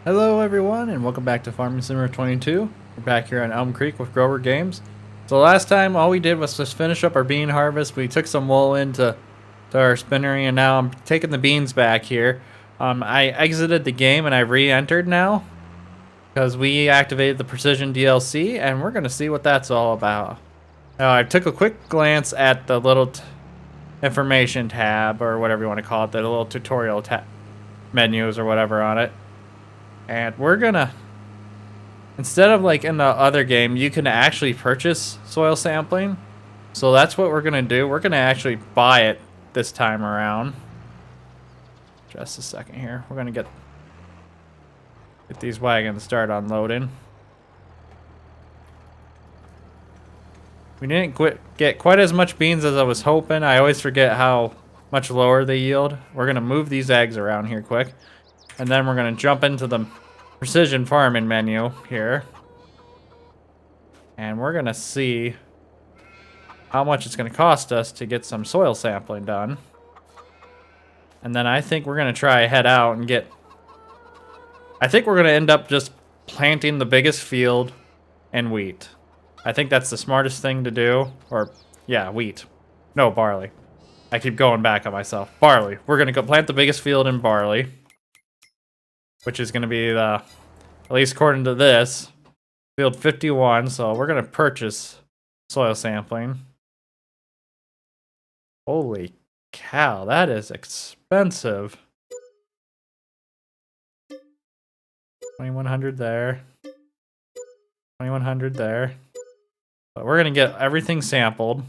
Hello everyone and welcome back to Farming Simulator 22. We're back here on Elm Creek with Grober Games. So last time all we did was just finish up our bean harvest. We took some wool into our spinnery and now I'm taking the beans back here. I exited the game and I re-entered now because we activated the Precision DLC and we're going to see what that's all about. Now I took a quick glance at the little information tab or whatever you want to call it, the little tutorial menus or whatever on it. And we're gonna, instead of like in the other game, you can actually purchase soil sampling. So that's what we're gonna do. We're gonna actually buy it this time around. Just a second here. We're gonna get these wagons start unloading. We didn't get quite as much beans as I was hoping. I always forget how much lower they yield. We're gonna move these eggs around here quick. And then we're gonna jump into the precision farming menu here. And we're gonna see how much it's gonna cost us to get some soil sampling done. And then I think we're gonna try head out and I think we're gonna end up just planting the biggest field in wheat. I think that's the smartest thing to do. Or, yeah, wheat. No, barley. I keep going back on myself. Barley. We're gonna go plant the biggest field in barley. Which is going to be at least according to this, field 51. So we're going to purchase soil sampling. Holy cow, that is expensive. 2,100 there. 2,100 there. But we're going to get everything sampled.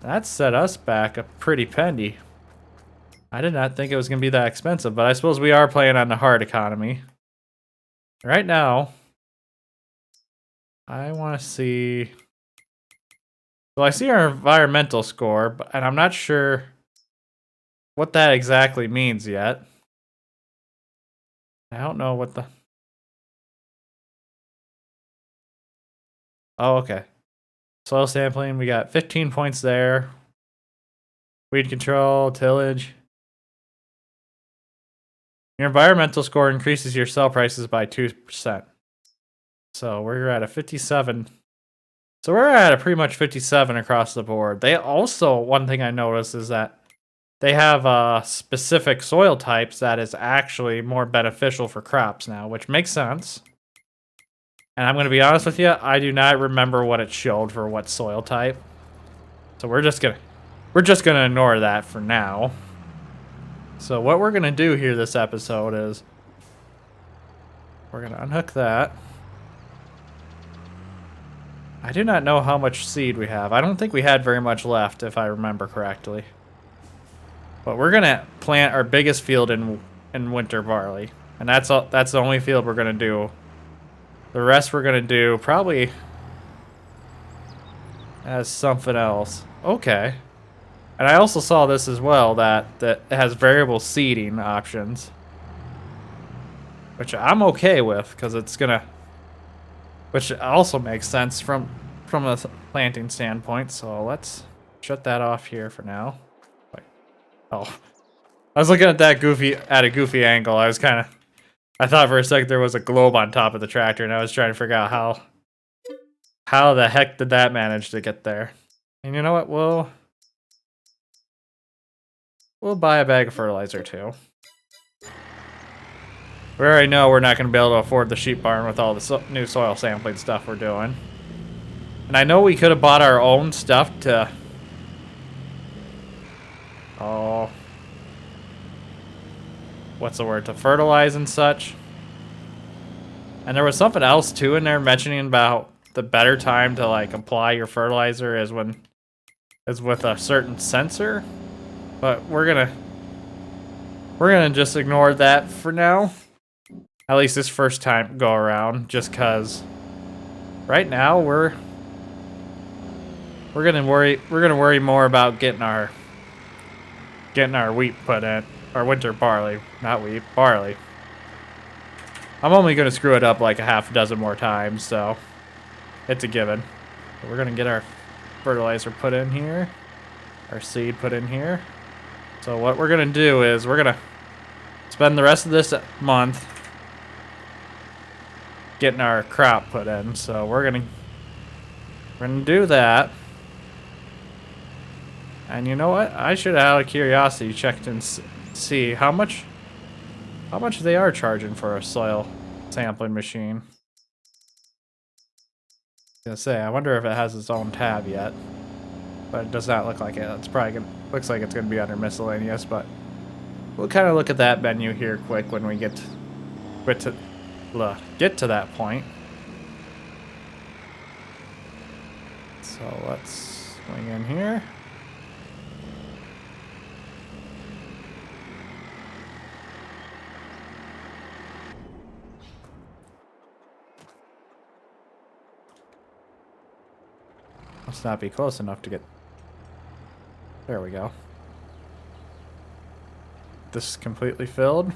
That set us back a pretty penny. I did not think it was going to be that expensive, but I suppose we are playing on the hard economy. Right now, I want to see... Well, I see our environmental score, and I'm not sure what that exactly means yet. I don't know what the... Oh, okay. Soil sampling, we got 15 points there. Weed control, tillage. Your environmental score increases your sell prices by 2%. So we're at a 57. So we're at a pretty much 57 across the board. They also, one thing I noticed is that they have specific soil types that is actually more beneficial for crops now, which makes sense. And I'm going to be honest with you, I do not remember what it showed for what soil type. So we're just gonna ignore that for now. So what we're going to do here this episode is we're going to unhook that. I do not know how much seed we have. I don't think we had very much left, if I remember correctly. But we're going to plant our biggest field in winter barley. And that's the only field we're going to do. The rest we're going to do probably as something else. Okay. And I also saw this as well, that it has variable seeding options. Which I'm okay with, because it's gonna... Which also makes sense from a planting standpoint, so let's shut that off here for now. Oh. I was looking at that at a goofy angle. I thought for a second there was a globe on top of the tractor, and I was trying to figure out how the heck did that manage to get there. And you know what, We'll buy a bag of fertilizer, too. We already know we're not going to be able to afford the sheep barn with all the new soil sampling stuff we're doing. And I know we could have bought our own stuff to... Oh... What's the word? To fertilize and such. And there was something else, too, in there mentioning about the better time to, like, apply your fertilizer is with a certain sensor. But we're gonna just ignore that for now. At least this first time go around, just cause right now we're gonna worry more about getting our wheat put in, our winter barley, not wheat, barley. I'm only gonna screw it up like a half dozen more times, so it's a given. But we're gonna get our fertilizer put in here, our seed put in here. So what we're gonna do is we're gonna spend the rest of this month getting our crop put in. So we're gonna do that. And you know what? I should, out of curiosity, checked and see how much they are charging for a soil sampling machine. I was gonna say, I wonder if it has its own tab yet, but it does not look like it. It's probably looks like it's gonna be under miscellaneous, but we'll kind of look at that menu here quick when we get to that point. So let's swing in here. Must not be close enough to get... There we go. This is completely filled.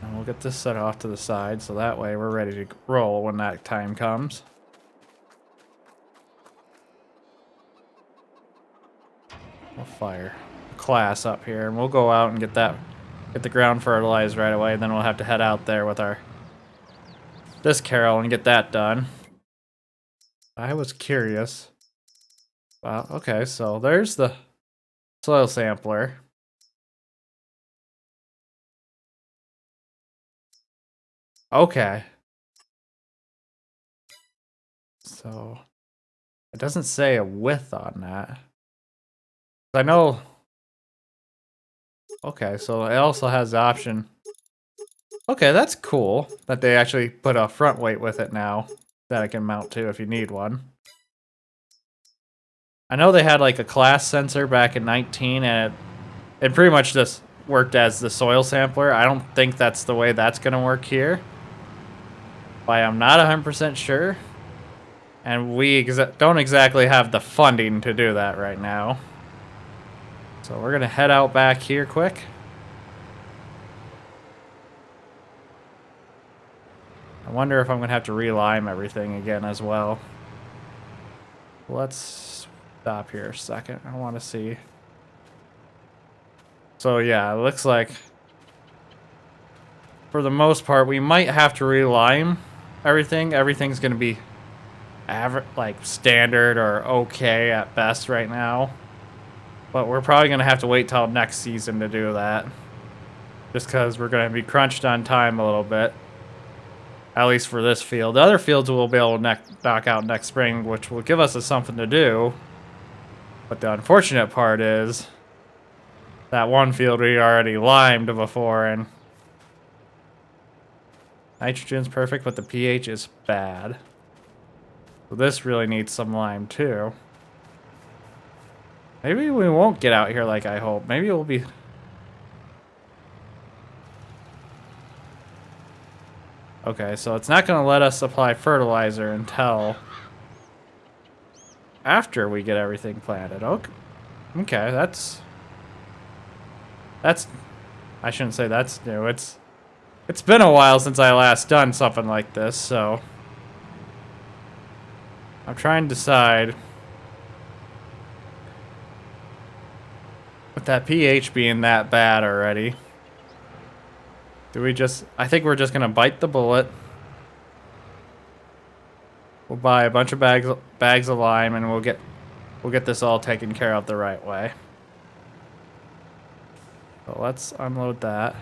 And we'll get this set off to the side, so that way we're ready to roll when that time comes. We'll fire a class up here, and we'll go out and get the ground fertilized right away, and then we'll have to head out there with this carrel and get that done. I was curious. Well, okay, so there's the soil sampler. Okay. So it doesn't say a width on that. I know. Okay, so it also has the option. Okay, that's cool that they actually put a front weight with it now that I can mount to if you need one. I know they had like a class sensor back in 19 and it pretty much just worked as the soil sampler. I don't think that's the way that's going to work here. But I'm not 100% sure. And we don't exactly have the funding to do that right now. So we're going to head out back here quick. I wonder if I'm going to have to re-lime everything again as well. Let's stop here a second. I want to see. So yeah, it looks like for the most part we might have to re-lime everything. Everything's going to be average, like standard or okay at best right now. But we're probably going to have to wait till next season to do that. Just because we're going to be crunched on time a little bit. At least for this field. The other fields we'll be able to knock out next spring, which will give us something to do. But the unfortunate part is that one field we already limed before, and nitrogen's perfect, but the pH is bad. So this really needs some lime too. Maybe we won't get out here like I hope. Maybe we'll be... Okay, so it's not going to let us apply fertilizer until after we get everything planted. Okay, that's I shouldn't say that's new. It's been a while since I last done something like this, so I'm trying to decide with that pH being that bad already. I think we're just gonna bite the bullet. We'll buy a bunch of bags of lime, and we'll get this all taken care of the right way. So let's unload that.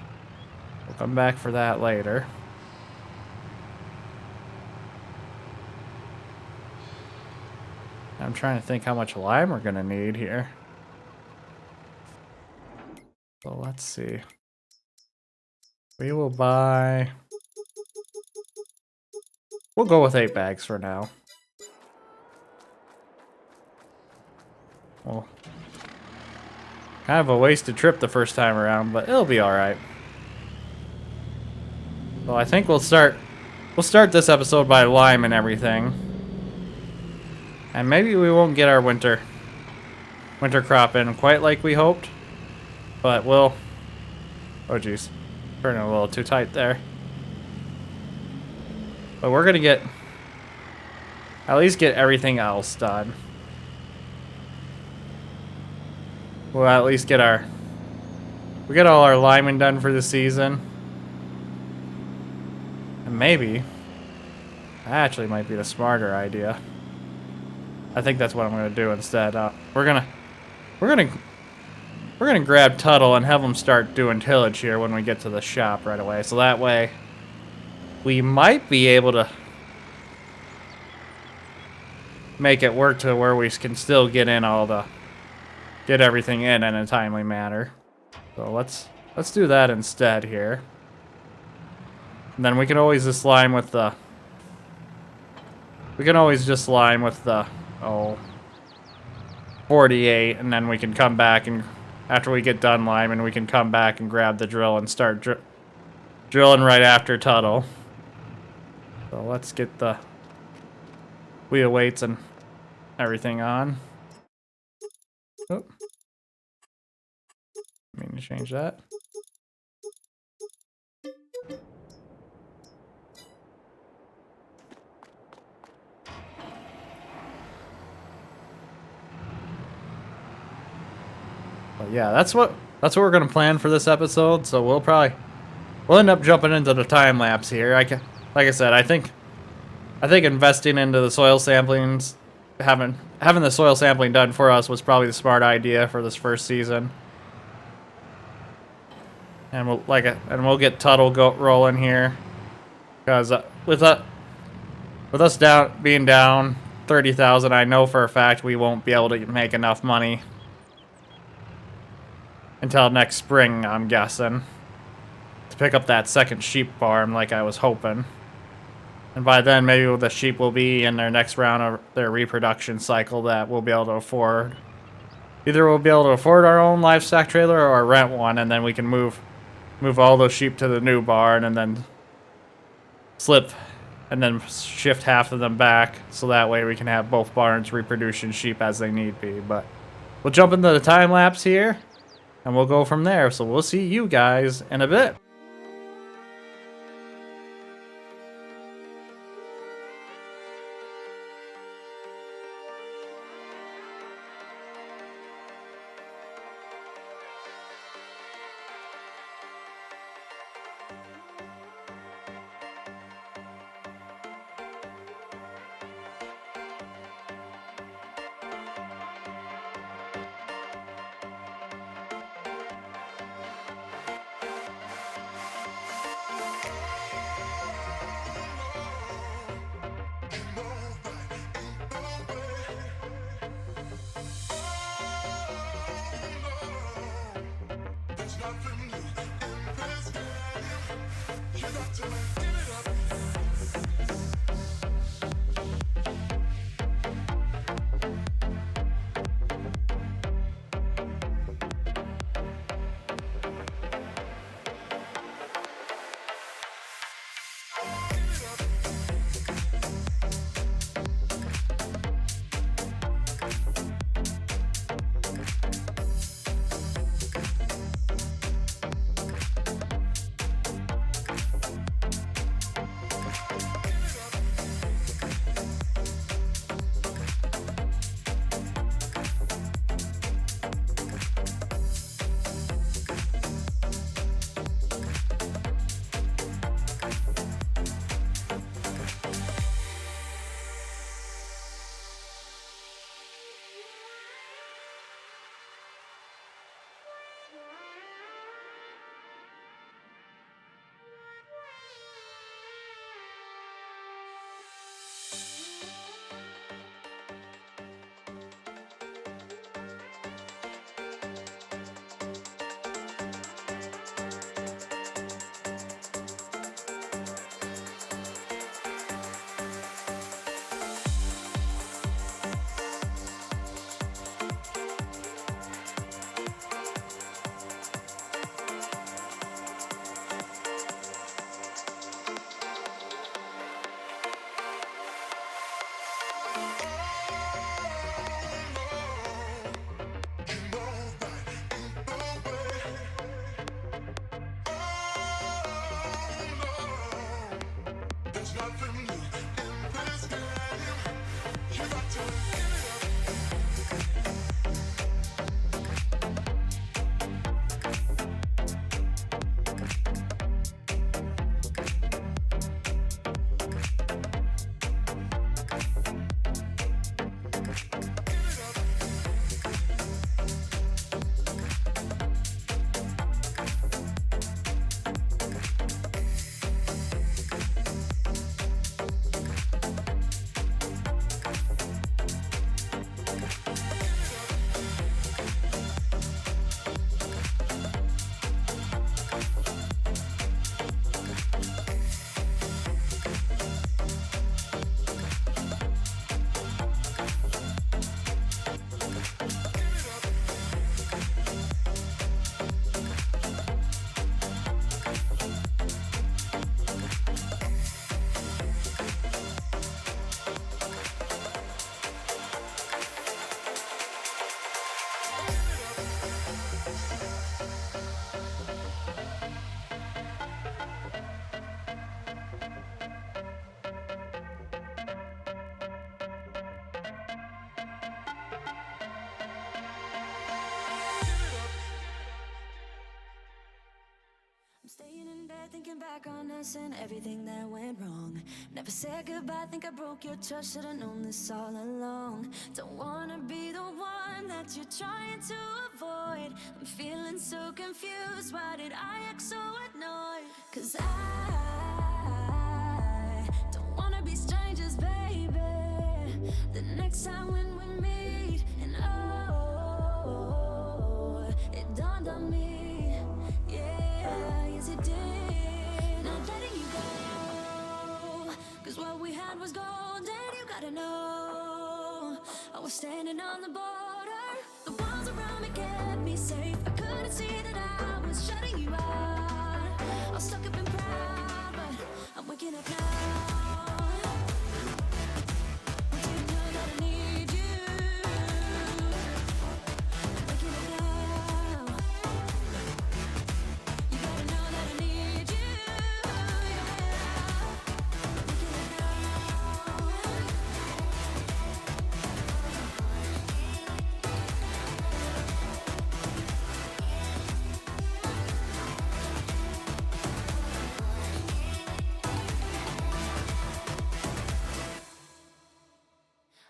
We'll come back for that later. I'm trying to think how much lime we're gonna need here. So let's see. We will buy... We'll go with 8 bags for now. Well, kind of a wasted trip the first time around, but it'll be alright. Well, I think we'll start this episode by lime and everything. And maybe we won't get our winter crop in quite like we hoped. But we'll... Oh, geez. Turning a little too tight there. But we're going to at least get everything else done. we'll at least get all our linemen done for the season. And maybe that actually might be the smarter idea. I think that's what I'm gonna do instead. We're gonna grab Tuttle and have him start doing tillage here when we get to the shop right away. So that way, we might be able to make it work to where we can still get everything in a timely manner. So let's do that instead here. And then we can always just line with the 48, and then we can come back, and after we get done liming, we can come back and grab the drill and start drilling right after Tuttle. So let's get the wheel weights and everything on. Oh. I mean to change that. But yeah, that's what we're gonna plan for this episode. So we'll end up jumping into the time lapse here. Like I said, I think investing into the soil samplings, having the soil sampling done for us was probably the smart idea for this first season. And we'll get Tuttle rolling here, because with us being down 30,000, I know for a fact we won't be able to make enough money until next spring, I'm guessing, to pick up that second sheep farm like I was hoping. And by then, maybe the sheep will be in their next round of their reproduction cycle that we'll be able to afford. Either we'll be able to afford our own livestock trailer or rent one, and then we can move all those sheep to the new barn and then shift half of them back, so that way we can have both barns reproducing sheep as they need be. But we'll jump into the time lapse here, and we'll go from there. So we'll see you guys in a bit. Never said goodbye, think I broke your trust. Should've known this all along. Don't wanna be the one that you're trying to avoid. I'm feeling so confused, why did I act so annoyed? 'Cause I don't wanna be strangers, baby. The next time when we meet, and oh, it dawned on me, yeah, yes it did. Not letting you go, 'cause what we had was gold, and you gotta know, I was standing on the border. The walls around me kept me safe. I couldn't see that I was shutting you out. I was stuck up in pride, but I'm waking up now. I didn't know that I need you. I'm waking up now. You gotta know that I need you.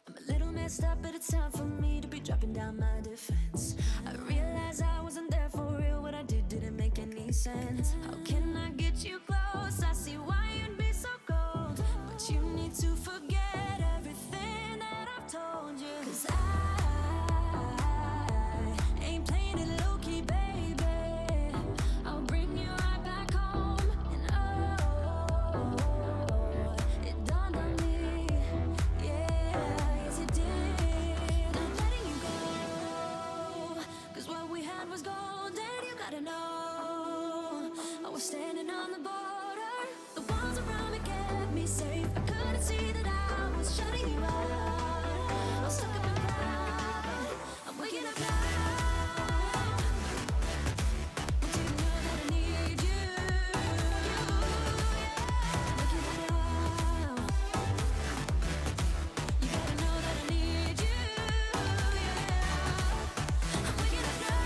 I'm a little messed up, but it's time for me to be dropping down my defense. I realized I wasn't there for real. What I did didn't make any sense. How can I get you close? I see why you'd be so cold, but you need to forget everything that I've told you. 'Cause I ain't playing it low-key, baby. I'll bring you right back home, and oh, it dawned on me, yeah, yes it did. Not letting you go, 'cause what we had was gold, and you gotta know, I was standing on the border. The walls around me kept me safe. I couldn't see that I was shutting you out. I was stuck up in pride, but I'm waking up now. I didn't know that I need you. Waking up now. You gotta know that I need you. I'm waking up now.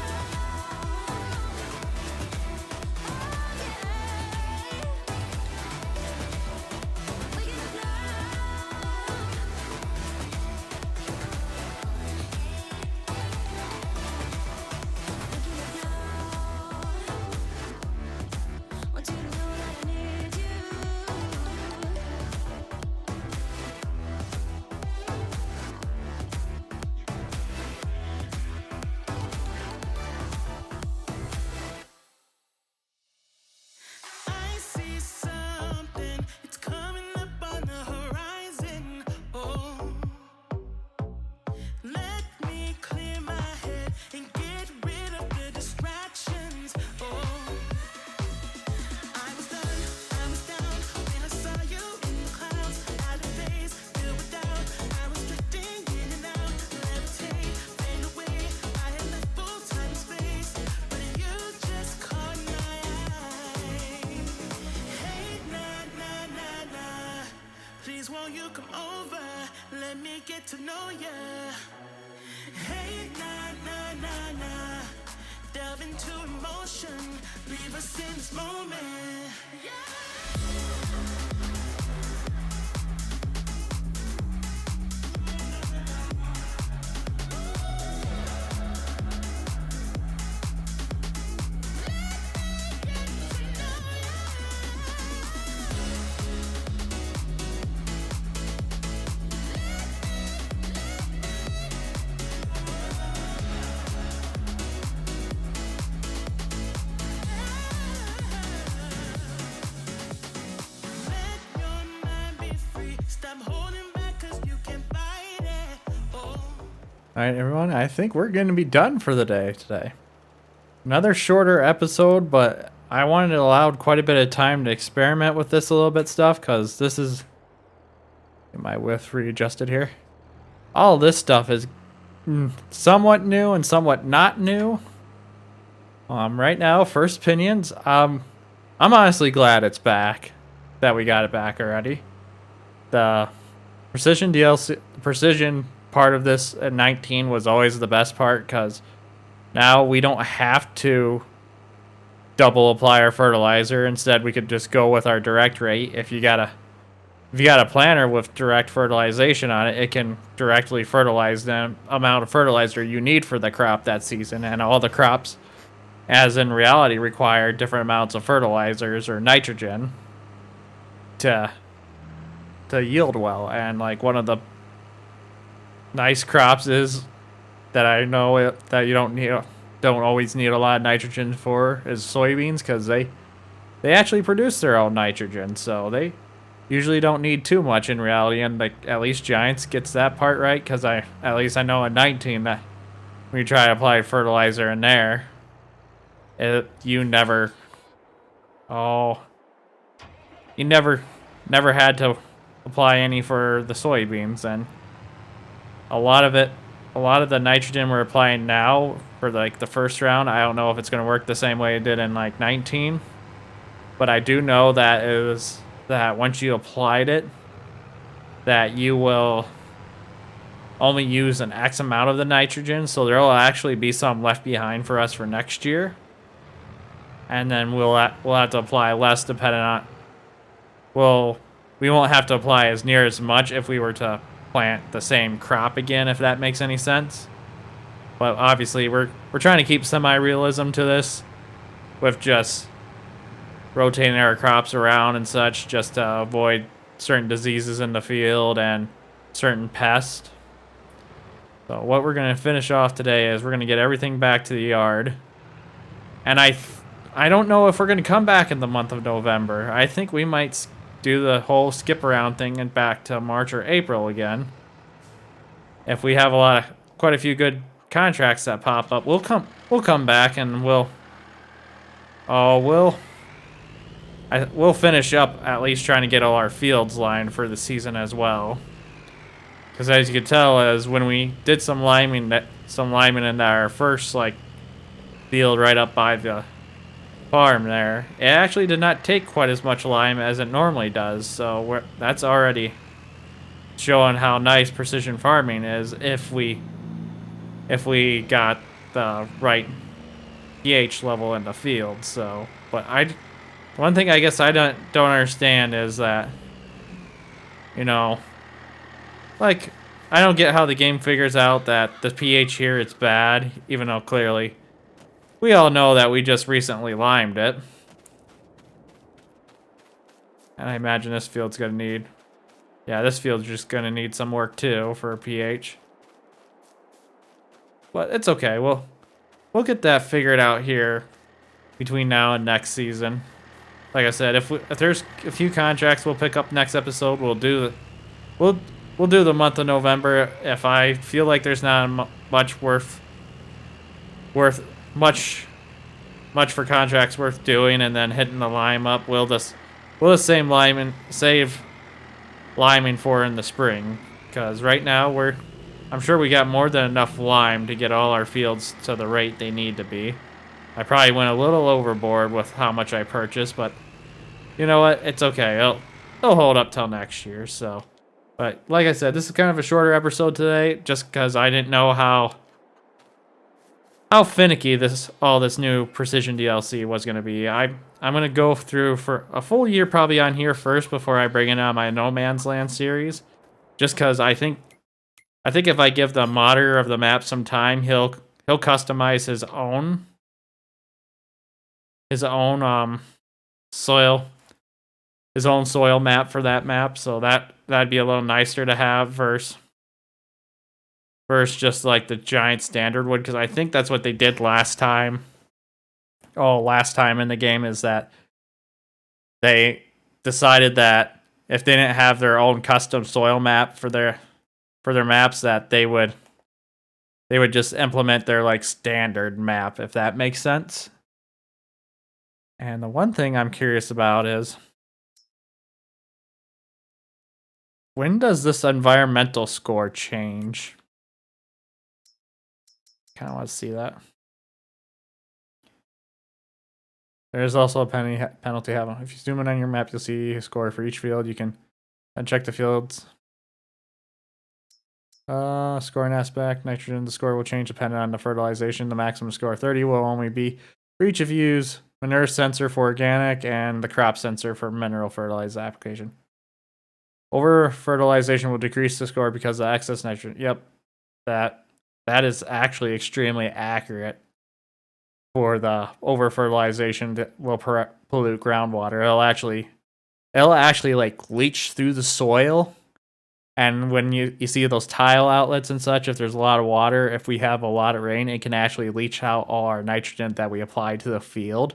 Waking up now. Want you to know that I need you. I see something, it's coming up on the horizon. Oh, let me clear my head and get rid of the distractions. Oh, I was down when I saw you in the clouds. Out of phase, filled with doubt. I was drifting in and out, levitate, fade away. I had left full time and space, but you just caught my eye. Hey, nah, please won't you come over? Let me get to know ya. Hey, nah, delve into emotion. Leave us in this moment. Let your mind be free. Stop holding back 'cause you can fight it. Oh. All right, everyone, I think we're going to be done for the day today. Another shorter episode, but I wanted to allow quite a bit of time to experiment with this a little bit stuff, because this is... Get my width readjusted here. All this stuff is somewhat new and somewhat not new. Right now, first opinions, I'm honestly glad it's back, that we got it back already. The precision DLC, precision part of this at 19 was always the best part, because now we don't have to double apply our fertilizer. Instead, we could just go with our direct rate. If you gotta if you got a planter with direct fertilization on it, it can directly fertilize the amount of fertilizer you need for the crop that season. And all the crops, as in reality, require different amounts of fertilizers or nitrogen to yield well. And like one of the nice crops is that I know that you don't always need a lot of nitrogen for is soybeans, because they actually produce their own nitrogen, so they usually don't need too much in reality. And like at least Giants gets that part right, because at least I know in 19 that when you try to apply fertilizer in there, you never had to apply any for the soybeans. And a lot of the nitrogen we're applying now for like the first round, I don't know if it's going to work the same way it did in like 19, but I do know that it was that once you applied it, that you will only use an X amount of the nitrogen, so there will actually be some left behind for us for next year, and then we'll have to apply less depending on. We won't have to apply as near as much if we were to plant the same crop again, if that makes any sense. But obviously we're trying to keep semi-realism to this with just rotating our crops around and such, just to avoid certain diseases in the field and certain pests. So what we're going to finish off today is we're going to get everything back to the yard. And I don't know if we're going to come back in the month of November. I think we might do the whole skip around thing and back to March or April again. If we have quite a few good contracts that pop up, we'll come back and we'll finish up at least trying to get all our fields lined for the season as well. Because as you can tell, as when we did some liming in our first like field right up by the farm there, it actually did not take quite as much lime as it normally does. So that's already showing how nice precision farming is if we got the right pH level in the field. So, but one thing I guess I don't understand is that, like, I don't get how the game figures out that the pH here is bad, even though clearly we all know that we just recently limed it. And I imagine this field's gonna need, this field's just gonna need some work too for pH. But it's okay. We'll get that figured out here between now and next season. Like I said, if there's a few contracts we'll pick up next episode, we'll do the month of November. If I feel like there's not much much for contracts worth doing and then hitting the lime up, we'll just save liming for in the spring. Because right now I'm sure we got more than enough lime to get all our fields to the rate they need to be. I probably went a little overboard with how much I purchased, but you know what? It's okay. It'll hold up till next year. So, but like I said, this is kind of a shorter episode today, just because I didn't know how finicky all this new precision DLC was going to be. I'm going to go through for a full year probably on here first before I bring it on my No Man's Land series, just because I think if I give the modder of the map some time, he'll customize his own soil map for that map. So that'd be a little nicer to have versus just like the giant standard would, because I think that's what they did last time. Last time in the game is that they decided that if they didn't have their own custom soil map for their maps, that they would just implement their like standard map, if that makes sense. And the one thing I'm curious about is, when does this environmental score change? Kind of want to see that. There's also a penalty happen. If you zoom in on your map, you'll see a score for each field. You can check the fields. Scoring aspect, nitrogen, the score will change depending on the fertilization. The maximum score 30 will only be for each of use manure sensor for organic and the crop sensor for mineral fertilizer application. Over fertilization will decrease the score because of excess nitrogen. Yep, that is actually extremely accurate. For the over fertilization that will pollute groundwater, it'll actually like leach through the soil. And when you see those tile outlets and such, if there's a lot of water, if we have a lot of rain, it can actually leach out all our nitrogen that we apply to the field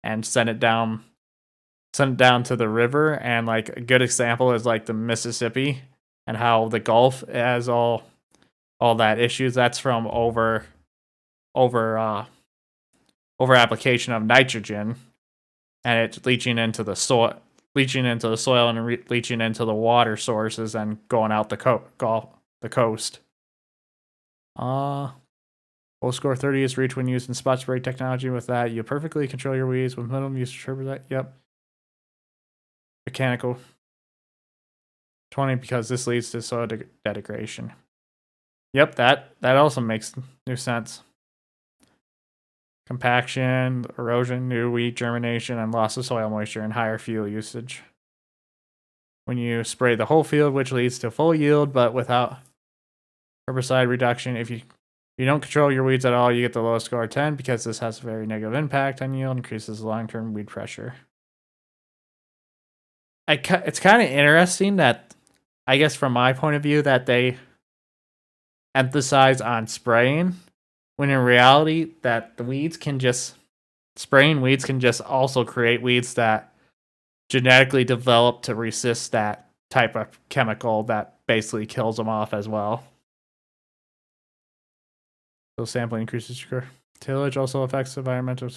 and send it down to the river. And like a good example is like the Mississippi and how the Gulf has all that issues. That's from over application of nitrogen, and it's leaching into the soil and leaching into the water sources and going out the coast. Full score 30 is reached when using spot spray technology. With that, you perfectly control your weeds with minimum use of herbicide. Yep. Mechanical 20 because this leads to soil degradation. Yep, that also makes new sense. Compaction, erosion, new weed germination, and loss of soil moisture and higher fuel usage. When you spray the whole field, which leads to full yield, but without herbicide reduction, if you don't control your weeds at all, you get the lowest score 10 because this has a very negative impact on yield, increases long-term weed pressure. It's kind of interesting that, I guess from my point of view, that they emphasize on spraying, when in reality that spraying weeds can just also create weeds that genetically develop to resist that type of chemical that basically kills them off as well. So sampling increases your tillage, also affects environmental.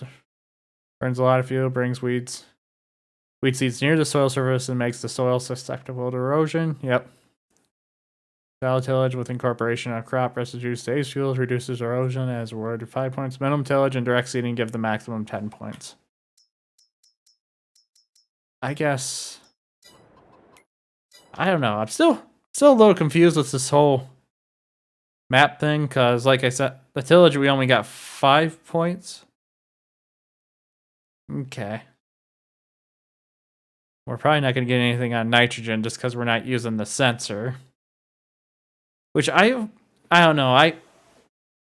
Burns a lot of fuel, brings weed seeds near the soil surface and makes the soil susceptible to erosion. Yep. Shallow tillage with incorporation of crop residues, stays fuels, reduces erosion as awarded 5 points. Minimum tillage and direct seeding give the maximum 10 points. I guess. I don't know. I'm still a little confused with this whole map thing, because like I said, the tillage we only got 5 points. Okay. We're probably not going to get anything on nitrogen just because we're not using the sensor. Which I don't know. I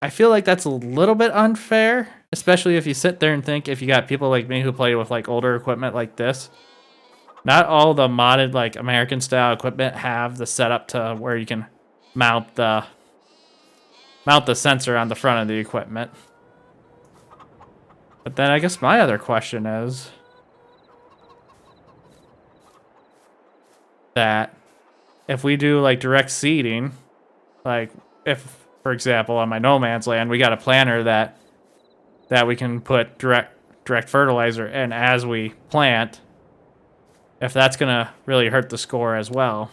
feel like that's a little bit unfair, especially if you sit there and think, if you got people like me who play with like older equipment like this. Not all the modded like American style equipment have the setup to where you can mount the sensor on the front of the equipment. But then I guess my other question is that if we do like direct seeding, like if, for example, on my no man's land, we got a planter that we can put direct fertilizer in as we plant, if that's gonna really hurt the score as well.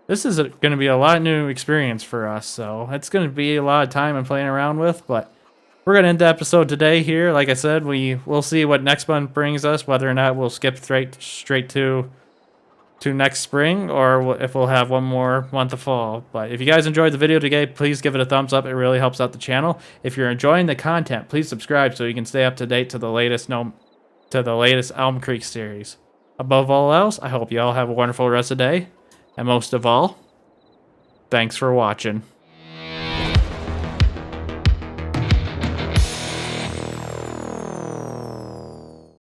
This is gonna be a lot of new experience for us, so it's gonna be a lot of time and playing around with, but we're gonna end the episode today here. Like I said, we'll see what next month brings us, whether or not we'll skip straight to next spring, or if we'll have one more month of fall. But if you guys enjoyed the video today, please give it a thumbs up. It really helps out the channel. If you're enjoying the content, please subscribe so you can stay up to date to the latest Elm Creek series. Above all else, I hope you all have a wonderful rest of the day, and most of all, thanks for watching.